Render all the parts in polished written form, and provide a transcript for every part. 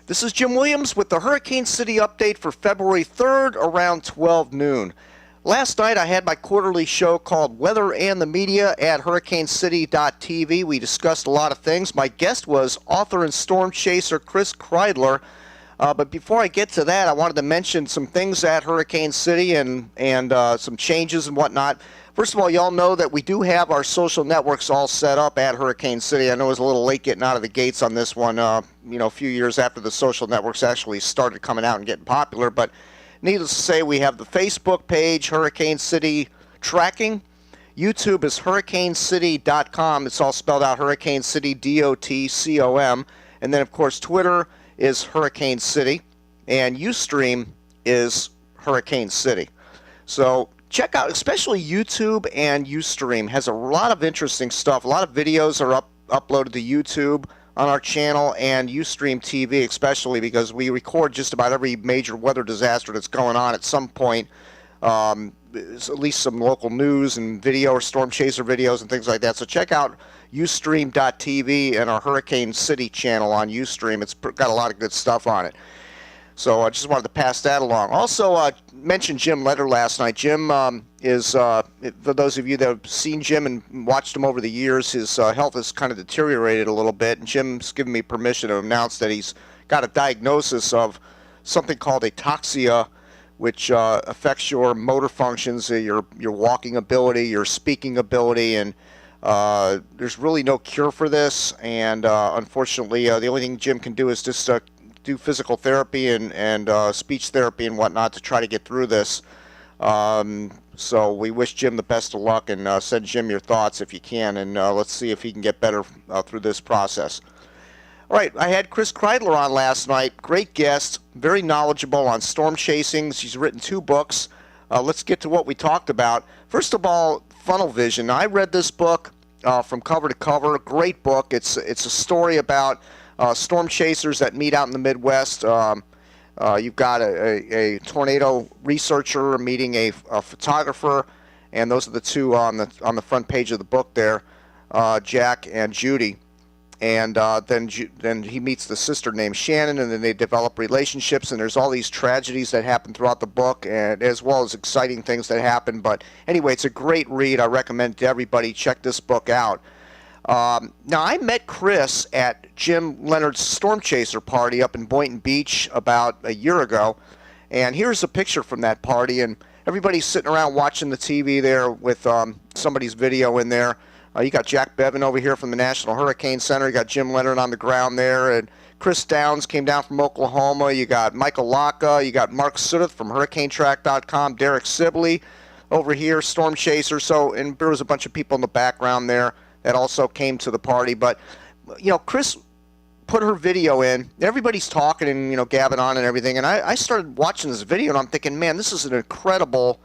This is Jim Williams with the Hurricane City update for February 3rd around 12 noon. Last night I had my quarterly show called Weather and the Media at hurricanecity.tv. We discussed a lot of things. My guest was author and storm chaser Chris Kreider. But before I get to that, I wanted to mention some things at Hurricane City and some changes and whatnot. First of all, y'all know that we do have our social networks all set up at Hurricane City. I know it was a little late getting out of the gates on this one, a few years after the social networks actually started coming out and getting popular. But needless to say, we have the Facebook page, Hurricane City Tracking. YouTube is hurricanecity.com. It's all spelled out, Hurricane City, D-O-T-C-O-M. And then, of course, Twitter is Hurricane City, and Ustream is Hurricane City. So check out, especially YouTube and Ustream has a lot of interesting stuff. A lot of videos are uploaded to YouTube on our channel, and Ustream TV especially, because we record just about every major weather disaster that's going on at some point. At least some local news and video or storm chaser videos and things like that. So check out Ustream.tv and our Hurricane City channel on Ustream. It's got a lot of good stuff on it. So I just wanted to pass that along. Also, mentioned Jim Leonard last night. Jim is, for those of you that have seen Jim and watched him over the years, his health has kind of deteriorated a little bit. And Jim's given me permission to announce that he's got a diagnosis of something called ataxia, which affects your motor functions, your walking ability, your speaking ability, and there's really no cure for this. And unfortunately, the only thing Jim can do is just do physical therapy and speech therapy and whatnot to try to get through this. So we wish Jim the best of luck, and send Jim your thoughts if you can, and let's see if he can get better through this process. All right, I had Chris Kreider on last night. Great guest, very knowledgeable on storm chasing. She's written 2 books. Let's get to what we talked about. First of all, Funnel Vision. I read this book from cover to cover. Great book. It's a story about storm chasers that meet out in the Midwest. You've got a tornado researcher meeting a photographer, and those are the two on the front page of the book there, Jack and Judy. And then he meets the sister named Shannon, and then they develop relationships, and there's all these tragedies that happen throughout the book, and as well as exciting things that happen. But anyway, it's a great read. I recommend it to everybody. Check this book out. Now, I met Chris at Jim Leonard's Storm Chaser party up in Boynton Beach about a year ago, and here's a picture from that party, and everybody's sitting around watching the TV there with somebody's video in there. You got Jack Bevan over here from the National Hurricane Center. You got Jim Leonard on the ground there, and Chris Downs came down from Oklahoma. You got Michael Laka. You got Mark Sudduth from hurricanetrack.com. Derek Sibley over here, Storm Chaser. So, and there was a bunch of people in the background there that also came to the party. But, Chris put her video in. Everybody's talking and, gabbing on and everything. And I started watching this video, and I'm thinking, man, this is an incredible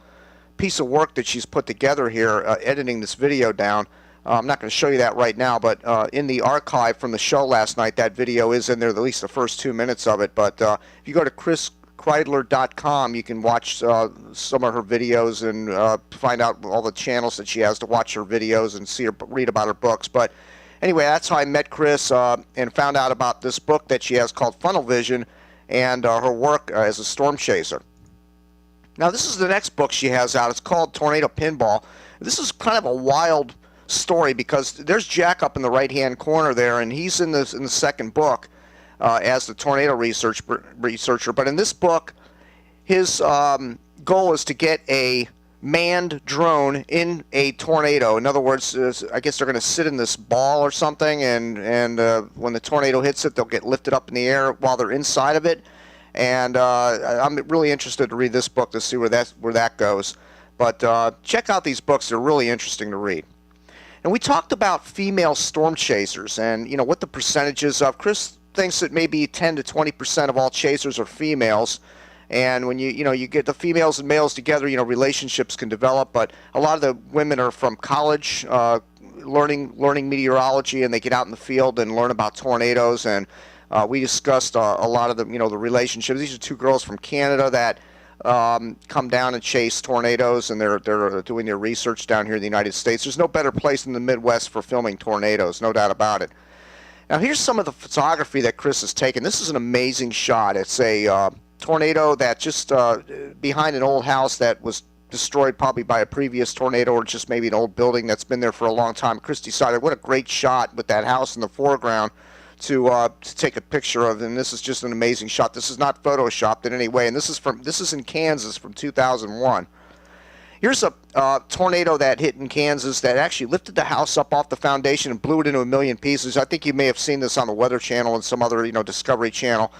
piece of work that she's put together here, editing this video down. I'm not going to show you that right now, but in the archive from the show last night, that video is in there, at least the first 2 minutes of it. But if you go to chriskreidler.com, you can watch some of her videos and find out all the channels that she has to watch her videos and read about her books. But anyway, that's how I met Chris and found out about this book that she has called Funnel Vision and her work as a storm chaser. Now, this is the next book she has out. It's called Tornado Pinball. This is kind of a wild story because there's Jack up in the right-hand corner there, and he's in the second book as the tornado researcher. But in this book, his goal is to get a manned drone in a tornado. In other words, I guess they're going to sit in this ball or something, and when the tornado hits it, they'll get lifted up in the air while they're inside of it. And I'm really interested to read this book to see where that goes. But check out these books; they're really interesting to read. And we talked about female storm chasers and, what the percentages of. Chris thinks that maybe 10 to 20% of all chasers are females. And when you get the females and males together, relationships can develop. But a lot of the women are from college, learning meteorology, and they get out in the field and learn about tornadoes. And we discussed a lot of the relationships. These are 2 girls from Canada that come down and chase tornadoes, and they're doing their research down here in the United States. There's no better place in the Midwest for filming tornadoes, no doubt about it. Now here's some of the photography that Chris has taken. This is an amazing shot. It's a tornado that just behind an old house that was destroyed probably by a previous tornado, or just maybe an old building that's been there for a long time. Chris decided what a great shot with that house in the foreground to take a picture of, and this is just an amazing shot. This is not photoshopped in any way, and this is in Kansas from 2001. Here's a tornado that hit in Kansas that actually lifted the house up off the foundation and blew it into a million pieces. I think you may have seen this on the Weather Channel and some other, Discovery Channel.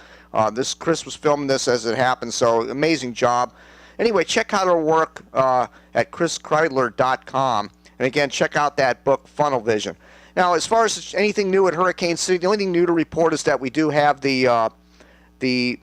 Chris was filming this as it happened, so amazing job. Anyway, check out our work at Kreider.com, and again, check out that book, Funnel Vision. Now, as far as anything new at Hurricane City, the only thing new to report is that we do have the city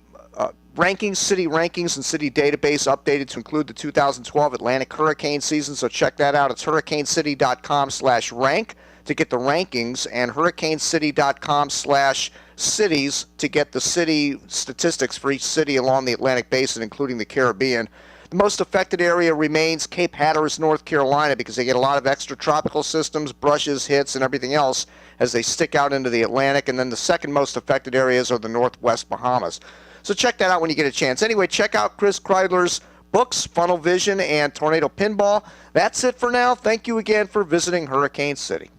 rankings and city database updated to include the 2012 Atlantic hurricane season, so check that out. It's hurricanecity.com/rank to get the rankings, and hurricanecity.com/cities to get the city statistics for each city along the Atlantic Basin, including the Caribbean. The most affected area remains Cape Hatteras, North Carolina, because they get a lot of extratropical systems, brushes, hits, and everything else as they stick out into the Atlantic. And then the second most affected areas are the Northwest Bahamas. So check that out when you get a chance. Anyway, check out Chris Kreider's books, Funnel Vision and Tornado Pinball. That's it for now. Thank you again for visiting Hurricane City.